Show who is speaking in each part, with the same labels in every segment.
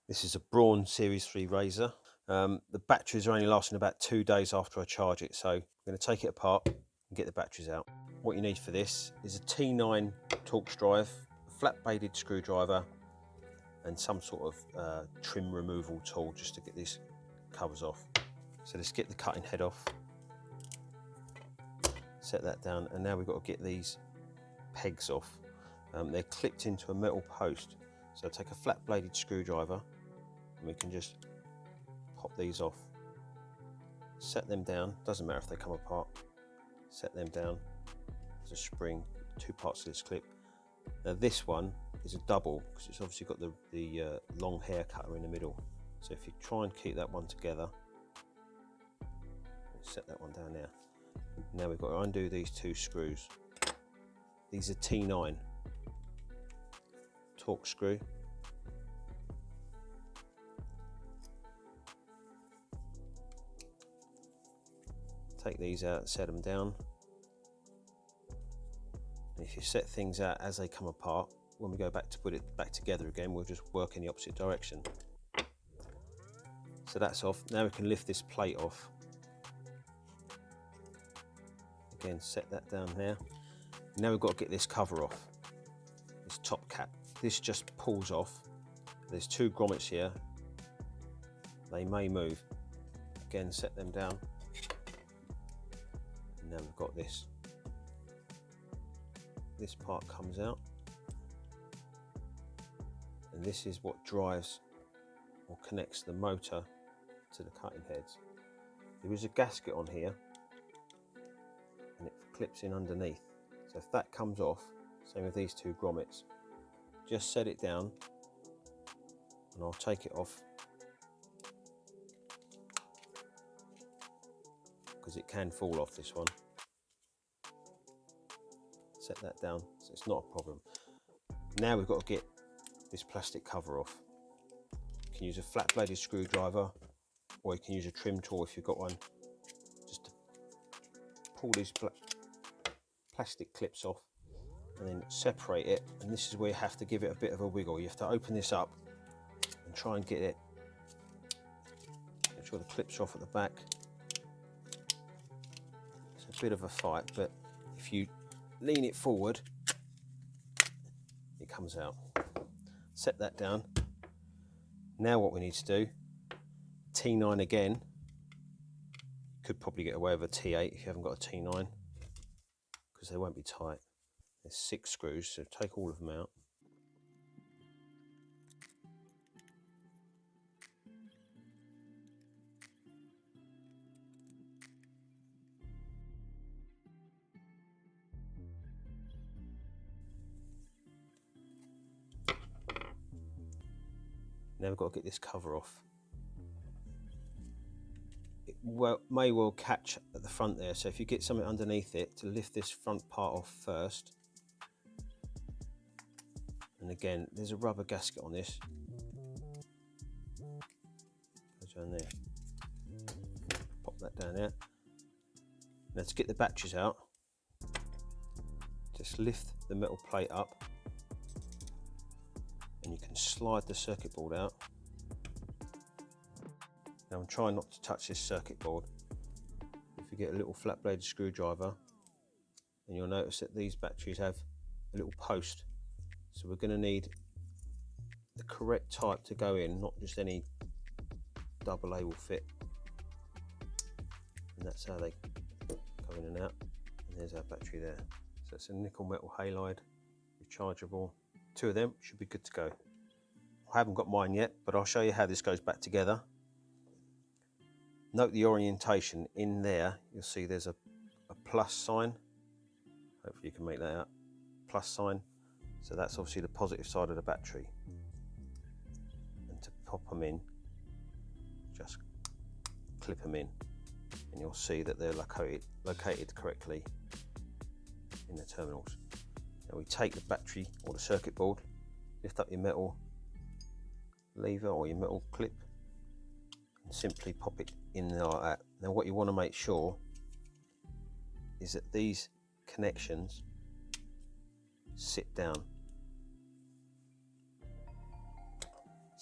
Speaker 1: This is a Braun Series 3 razor. The batteries are only lasting about 2 days after I charge it, so I'm going to take it apart and get the batteries out. What you need for this is a T9 Torx drive, a flat bladed screwdriver, and some sort of trim removal tool just to get these covers off. So let's get the cutting head off, set that down, and now we've got to get these pegs off. They're clipped into a metal post, so take a flat bladed screwdriver and we can just pop these off, set them down, doesn't matter if they come apart, set them down. There's a spring, 2 parts of this clip. Now this one is a double because it's obviously got the long hair cutter in the middle, so if you try and keep that one together, set that one down there. Now we've got to undo these 2 screws. These are T9 Torx screw. Take these out, set them down. And if you set things out as they come apart, when we go back to put it back together again, we'll just work in the opposite direction. So that's off. Now we can lift this plate off. Again, set that down there. Now we've got to get this cover off, this top cap. This just pulls off. There's 2 grommets here. They may move. Again, set them down. And now we've got this. This part comes out. And this is what drives or connects the motor to the cutting heads. There is a gasket on here and it clips in underneath. So if that comes off, same with these 2 grommets, just set it down and I'll take it off because it can fall off this one. Set that down, so it's not a problem. Now we've got to get this plastic cover off. You can use a flat bladed screwdriver or you can use a trim tool if you've got one, just to pull these plastic clips off and then separate it. And this is where you have to give it a bit of a wiggle. You have to open this up and try and get it, make sure the clips are off at the back. It's a bit of a fight, but if you lean it forward, it comes out. Set that down. Now what we need to do, T9 again. Could probably get away with a T8 if you haven't got a T9 because they won't be tight. There's 6 screws, so take all of them out. Now we've got to get this cover off. It may well catch at the front there, so if you get something underneath it to lift this front part off first. And again, there's a rubber gasket on this. Goes down there. Pop that down there. Now to get the batteries out, just lift the metal plate up and you can slide the circuit board out. Now I'm trying not to touch this circuit board. If you get a little flat bladed screwdriver, and you'll notice that these batteries have a little post. So we're going to need the correct type to go in, not just any double A will fit. And that's how they go in and out. And there's our battery there. So it's a nickel metal halide, rechargeable. 2 of them should be good to go. I haven't got mine yet, but I'll show you how this goes back together. Note the orientation in there. You'll see there's a plus sign. Hopefully you can make that out. Plus sign. So that's obviously the positive side of the battery. And to pop them in, just clip them in, and you'll see that they're located correctly in the terminals. Now we take the battery or the circuit board, lift up your metal lever or your metal clip, and simply pop it in there like that. Now what you want to make sure is that these connections sit down.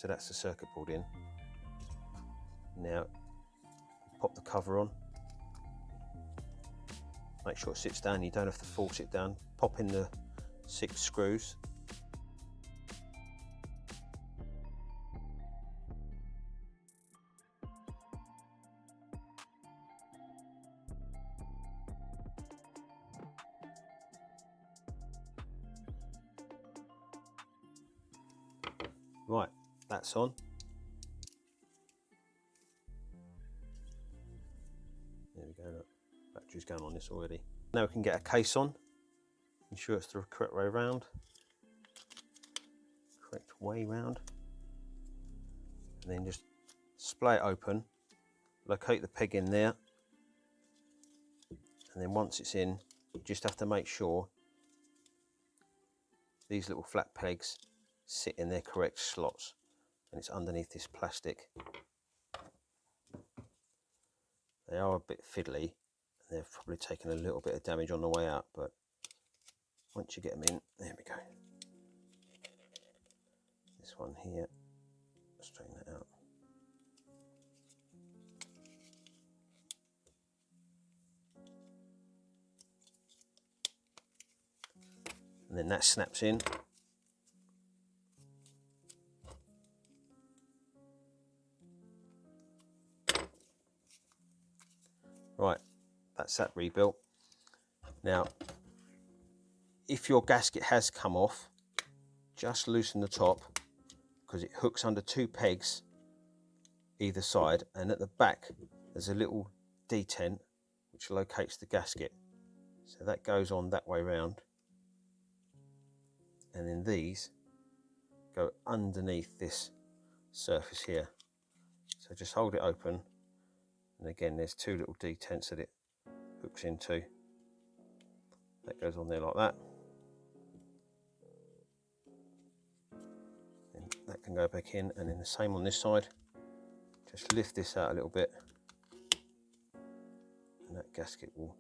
Speaker 1: So that's the circuit board in. Now pop the cover on. Make sure it sits down, you don't have to force it down. Pop in the 6 screws. Right, that's on. There we go, look. Battery's going on this already. Now we can get a case on. Ensure it's the correct way round. Correct way round. And then just splay it open. Locate the peg in there. And then once it's in, you just have to make sure these little flat pegs sit in their correct slots. And it's underneath this plastic. They are a bit fiddly. And they've probably taken a little bit of damage on the way out, but once you get them in, there we go. This one here, straighten that out. And then that snaps in. Right, that's that rebuilt. Now, if your gasket has come off, just loosen the top, because it hooks under 2 pegs either side, and at the back there's a little detent which locates the gasket. So that goes on that way round, and then these go underneath this surface here. So just hold it open, and again there's 2 little detents that it hooks into. That goes on there like that. And that can go back in, and then the same on this side. Just lift this out a little bit, and that gasket will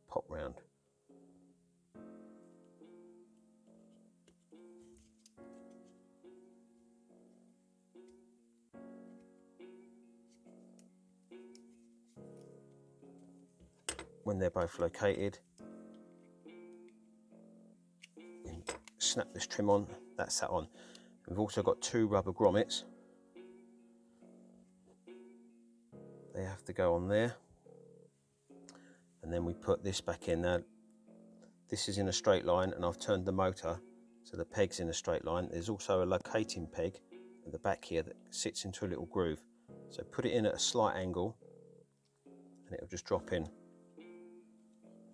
Speaker 1: pop round. When they're both located, snap this trim on. That's that on. We've also got 2 rubber grommets. They have to go on there, and then we put this back in. Now this is in a straight line, and I've turned the motor so the peg's in a straight line. There's also a locating peg at the back here that sits into a little groove, so put it in at a slight angle and it'll just drop in.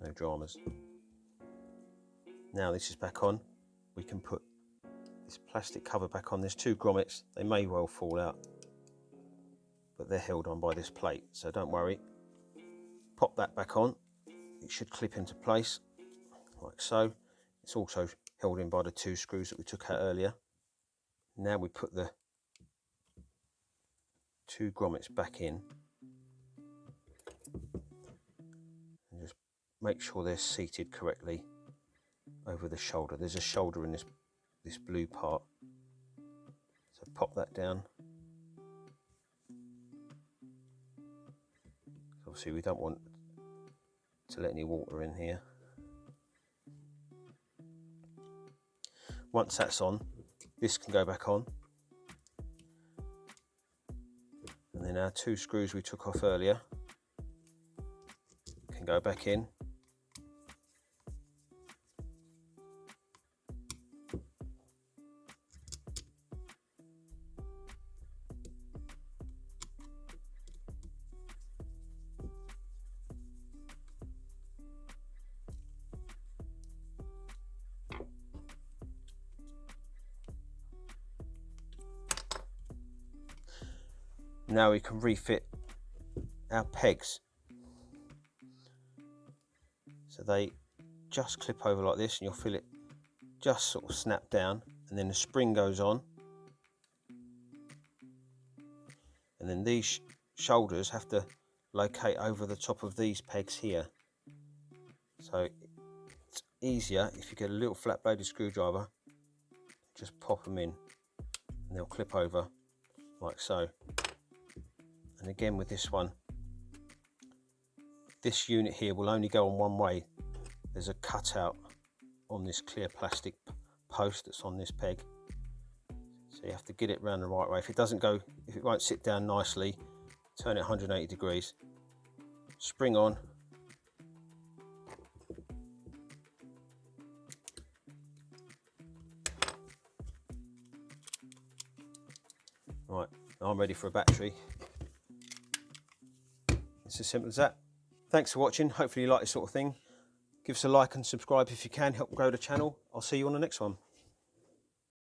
Speaker 1: No dramas. Now this is back on. We can put this plastic cover back on. There's 2 grommets. They may well fall out, but they're held on by this plate, so don't worry. Pop that back on. It should clip into place like so. It's also held in by the 2 screws that we took out earlier. Now we put the 2 grommets back in, and just make sure they're seated correctly over the shoulder. There's a shoulder in this blue part, so pop that down. Obviously we don't want to let any water in here. Once that's on, this can go back on, and then our 2 screws we took off earlier can go back in. Now we can refit our pegs. So they just clip over like this, and you'll feel it just sort of snap down, and then the spring goes on, and then these shoulders have to locate over the top of these pegs here. So it's easier if you get a little flat bladed screwdriver, just pop them in and they'll clip over like so. And again with this one, this unit here will only go on one way. There's a cutout on this clear plastic post that's on this peg, so you have to get it round the right way. If it doesn't go, if it won't sit down nicely, turn it 180 degrees, spring on, right, I'm ready for a battery. It's as simple as that. Thanks for watching. Hopefully you like this sort of thing. Give us a like and subscribe if you can, help grow the channel. I'll see you on the next one.